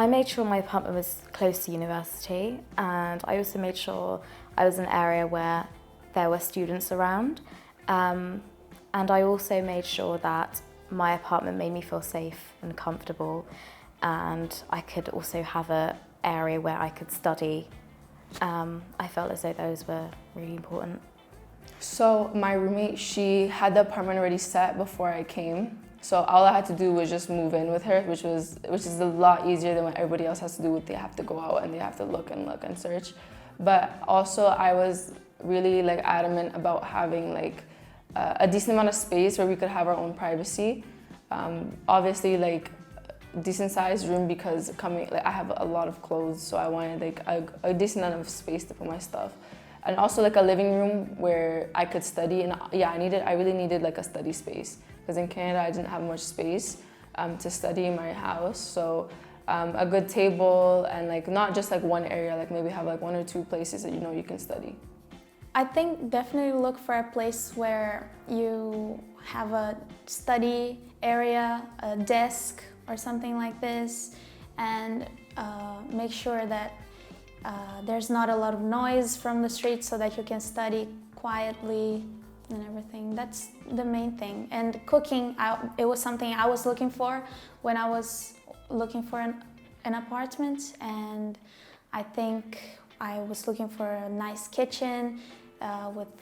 I made sure my apartment was close to university, and I also made sure I was in an area where there were students around. And I also made sure that my apartment made me feel safe and comfortable, and I could also have an area where I could study. I felt as though those were really important. So my roommate, she had the apartment already set before I came. So all I had to do was just move in with her, which is a lot easier than what everybody else has to do. They have to go out and they have to look and search. But also I was really adamant about having a decent amount of space where we could have our own privacy. Obviously decent sized room because I have a lot of clothes, so I wanted a decent amount of space to put my stuff. And also a living room where I could study, and yeah, I really needed a study space because in Canada I didn't have much space to study in my house. So a good table and not just one area, maybe have 1 or 2 places that you can study. I think definitely look for a place where you have a study area, a desk or something like this, and make sure that there's not a lot of noise from the street so that you can study quietly and everything. That's the main thing. And cooking, it was something I was looking for when I was looking for an apartment, and I think I was looking for a nice kitchen with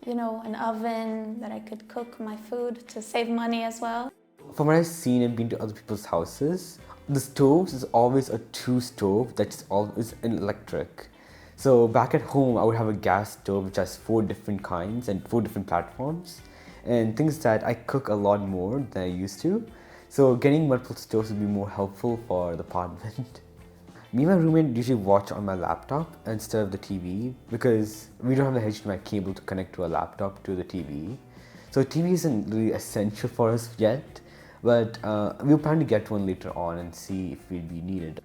an oven that I could cook my food to save money as well. From what I've seen and been to other people's houses, the stoves is always a 2 stove that's always electric. So back at home, I would have a gas stove which has 4 different kinds and 4 different platforms, and things that I cook a lot more than I used to. So getting multiple stoves would be more helpful for the apartment. Me and my roommate usually watch on my laptop instead of the TV because we don't have the HDMI cable to connect to a laptop to the TV. So TV isn't really essential for us yet, but we'll plan to get one later on and see if we'd be needed.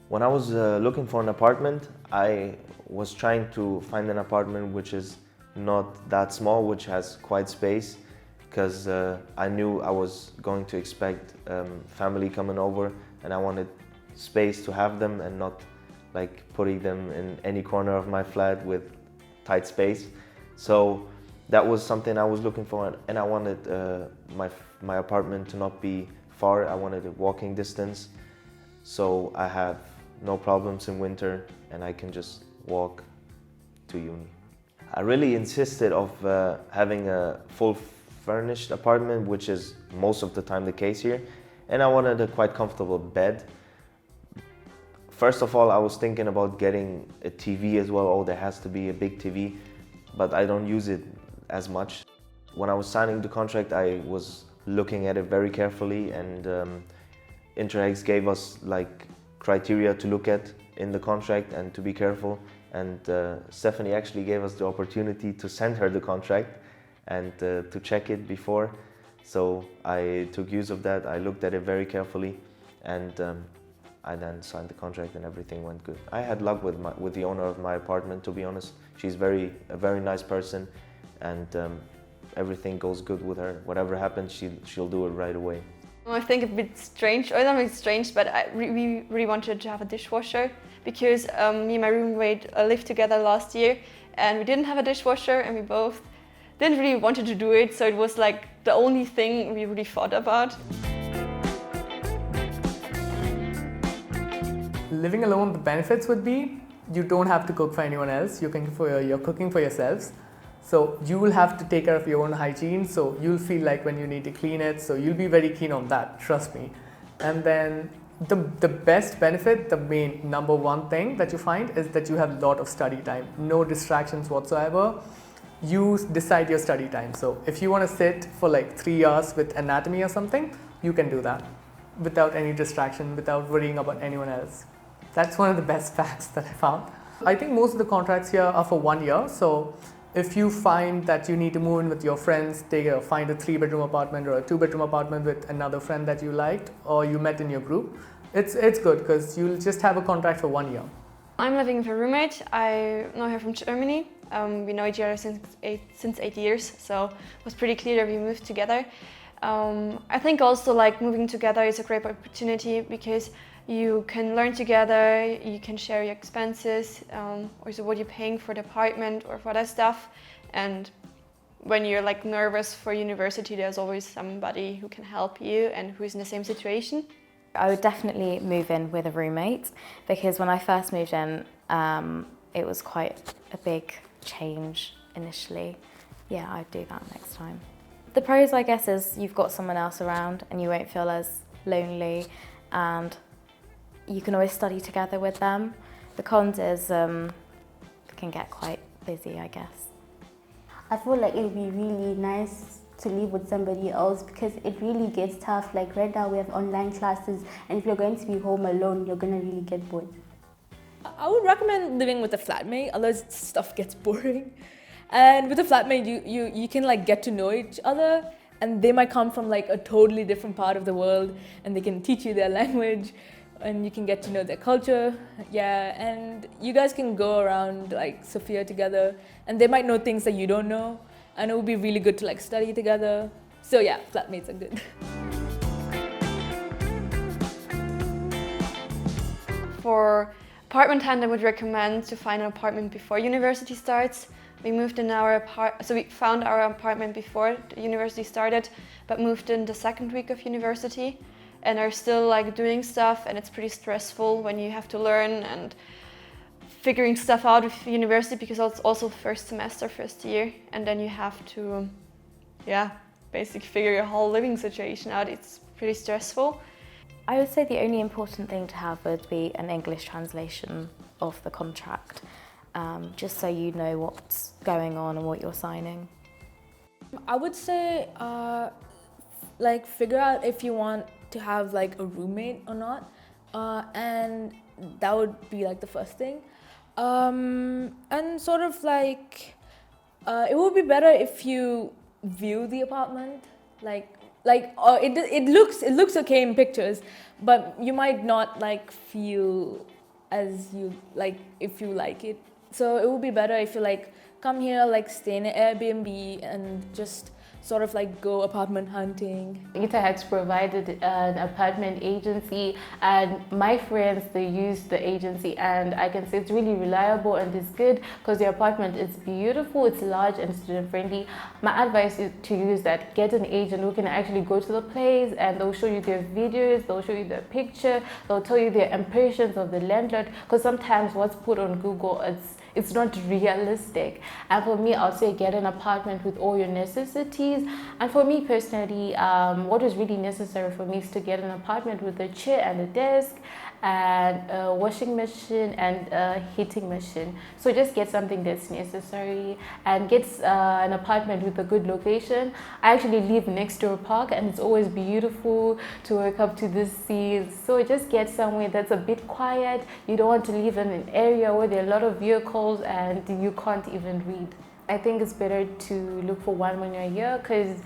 When I was looking for an apartment, I was trying to find an apartment which is not that small, which has quite space, because I knew I was going to expect family coming over, and I wanted space to have them and not putting them in any corner of my flat with tight space. So that was something I was looking for, and I wanted my apartment to not be far. I wanted a walking distance, so I have no problems in winter and I can just walk to uni. I really insisted of having a full furnished apartment, which is most of the time the case here, and I wanted a quite comfortable bed. First of all, I was thinking about getting a TV as well. Oh, there has to be a big TV, but I don't use it as much. When I was signing the contract, I was looking at it very carefully, and Interregs gave us criteria to look at in the contract and to be careful. And Stephanie actually gave us the opportunity to send her the contract and to check it before. So I took use of that. I looked at it very carefully, and I then signed the contract and everything went good. I had luck with the owner of my apartment, to be honest. She's a very nice person, and everything goes good with her. Whatever happens, she'll do it right away. I think a bit strange, or not really strange, but we really wanted to have a dishwasher because me and my roommate lived together last year and we didn't have a dishwasher, and we both didn't really wanted to do it, so it was the only thing we really thought about. Living alone, the benefits would be you don't have to cook for anyone else. You're cooking for yourselves. So you will have to take care of your own hygiene. So you'll feel when you need to clean it. So you'll be very keen on that, trust me. And then the best benefit, the main number one thing that you find is that you have a lot of study time. No distractions whatsoever. You decide your study time. So if you want to sit for 3 hours with anatomy or something, you can do that without any distraction, without worrying about anyone else. That's one of the best facts that I found. I think most of the contracts here are for 1 year. So if you find that you need to move in with your friends, find a 3-bedroom apartment or a 2-bedroom apartment with another friend that you liked or you met in your group, it's good because you'll just have a contract for 1 year. I'm living with a roommate. I know her from Germany. We know each other since 8 years, so it was pretty clear that we moved together. I think also like moving together is a great opportunity because you can learn together, you can share your expenses, also what you're paying for the apartment or for that stuff. And when you're like nervous for university, there's always somebody who can help you and who's in the same situation. I would definitely move in with a roommate because when I first moved in, it was quite a big change initially. Yeah, I'd do that next time. The pros, I guess, is you've got someone else around and you won't feel as lonely, and you can always study together with them. The cons is it can get quite busy, I guess. I feel like it would be really nice to live with somebody else because it really gets tough. Like right now we have online classes, and if you're going to be home alone, you're going to really get bored. I would recommend living with a flatmate, otherwise stuff gets boring. And with a flatmate, you can like get to know each other, and they might come from like a totally different part of the world, and they can teach you their language, and you can get to know their culture. Yeah, and you guys can go around like Sofia together, and they might know things that you don't know, and it would be really good to like study together. So yeah, flatmates are good. For apartment hunt, I would recommend to find an apartment before university starts. We moved in so we found our apartment before the university started, but moved in the second week of university, and are still like doing stuff, and it's pretty stressful when you have to learn and figuring stuff out with university because it's also first semester, first year, and then you have to, basically figure your whole living situation out. It's pretty stressful. I would say the only important thing to have would be an English translation of the contract, just so you know what's going on and what you're signing. I would say like figure out if you want to have like a roommate or not, and that would be like the first thing. And sort of like it would be better if you view the apartment, it looks okay in pictures, but you might not like feel as you like if you like it. So it would be better if you like come here, like stay in an Airbnb and just sort of like go apartment hunting. ETHX provided an apartment agency, and my friends, they use the agency, and I can say it's really reliable and it's good because the apartment is beautiful, it's large and student friendly. My advice is to use that. Get an agent who can actually go to the place, and they'll show you their videos, they'll show you their picture, they'll tell you their impressions of the landlord, because sometimes what's put on Google, it's not realistic. And for me, I'll say get an apartment with all your necessities. And for me personally, what was really necessary for me is to get an apartment with a chair and a desk and a washing machine and a heating machine. So just get something that's necessary, and get an apartment with a good location. I actually live next to a park, and it's always beautiful to wake up to the sea. So just get somewhere that's a bit quiet. You don't want to live in an area where there are a lot of vehicles and you can't even read. I think it's better to look for one when you're here, because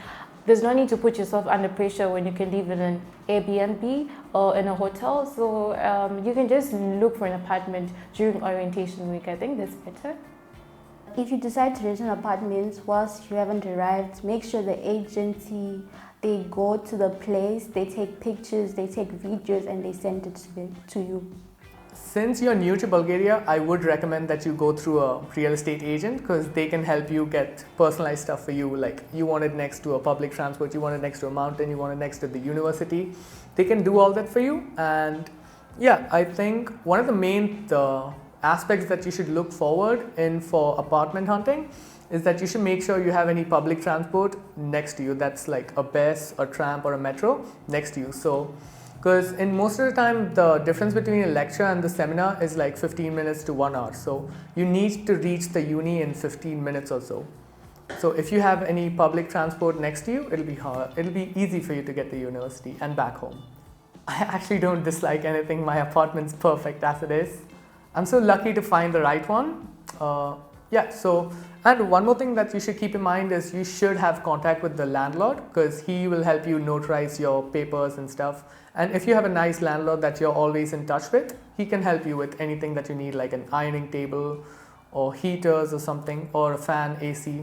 there's no need to put yourself under pressure when you can live in an Airbnb or in a hotel. So you can just look for an apartment during orientation week. I think that's better. If you decide to rent an apartment whilst you haven't arrived, make sure the agency, they go to the place, they take pictures, they take videos, and they send it to you. Since you're new to Bulgaria, I would recommend that you go through a real estate agent, because they can help you get personalized stuff for you. Like you want it next to a public transport, you want it next to a mountain, you want it next to the university. They can do all that for you. And yeah, I think one of the main aspects that you should look forward in for apartment hunting is that you should make sure you have any public transport next to you. That's like a bus, a tram, or a metro next to you. So because in most of the time, the difference between a lecture and the seminar is like 15 minutes to 1 hour. So you need to reach the uni in 15 minutes or so. So if you have any public transport next to you, it'll be easy for you to get to university and back home. I actually don't dislike anything. My apartment's perfect as it is. I'm so lucky to find the right one. And one more thing that you should keep in mind is you should have contact with the landlord, because he will help you notarize your papers and stuff. And if you have a nice landlord that you're always in touch with, he can help you with anything that you need, like an ironing table or heaters or something, or a fan, AC.